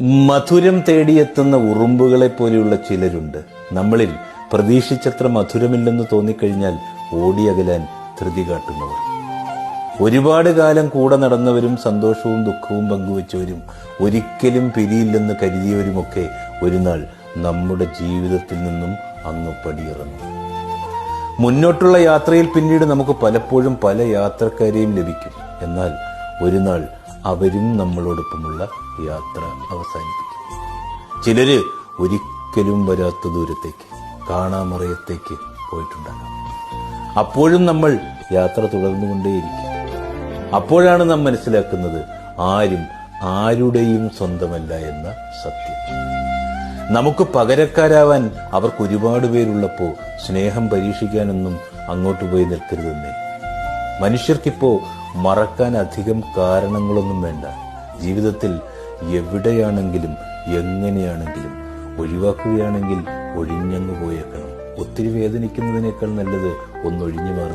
മധുരം തേടിയെത്തുന്ന ഉറുമ്പുകളെ പോലെയുള്ള ചിലരുണ്ട്. നമ്മളിൽ പ്രതീക്ഷിച്ചത്ര മധുരമില്ലെന്ന് തോന്നിക്കഴിഞ്ഞാൽ ഓടിയകലാൻ ധൃതി കാട്ടുന്നവർ. ഒരുപാട് കാലം കൂടെ നടന്നവരും സന്തോഷവും ദുഃഖവും പങ്കുവച്ചവരും ഒരിക്കലും പിരിയില്ലെന്ന് കരുതിയവരുമൊക്കെ ഒരു നാൾ നമ്മുടെ ജീവിതത്തിൽ നിന്നും അങ്ങ് പടിയിറങ്ങും. മുന്നോട്ടുള്ള യാത്രയിൽ പിന്നീട് നമുക്ക് പലപ്പോഴും പല യാത്രക്കാരെയും ലഭിക്കും. എന്നാൽ ഒരു നാൾ അവരും നമ്മളോടൊപ്പമുള്ള യാത്ര അവസാനിപ്പിക്കും. ചിലര് ഒരിക്കലും വരാത്ത ദൂരത്തേക്ക്, കാണാമറയത്തേക്ക് പോയിട്ടുണ്ടാകാം. അപ്പോഴും നമ്മൾ യാത്ര തുടർന്നുകൊണ്ടേയിരിക്കും. അപ്പോഴാണ് നാം മനസ്സിലാക്കുന്നത് ആരും ആരുടെയും സ്വന്തമല്ല എന്ന സത്യം. നമുക്ക് പകരക്കാരാവാൻ അവർക്ക് ഒരുപാട് പേരുള്ളപ്പോൾ സ്നേഹം പരീക്ഷിക്കാനൊന്നും അങ്ങോട്ട് പോയി നിൽക്കരുതെന്നേ. മനുഷ്യർക്കിപ്പോ മറക്കാൻ അധികം കാരണങ്ങളൊന്നും വേണ്ട. ജീവിതത്തിൽ എവിടെയാണെങ്കിലും എങ്ങനെയാണെങ്കിലും ഒഴിവാക്കുകയാണെങ്കിൽ ഒഴിഞ്ഞങ്ങ് പോയേക്കണം. ഒത്തിരി വേദനിക്കുന്നതിനേക്കാൾ നല്ലത് ഒന്നൊഴിഞ്ഞു മാറുന്നു.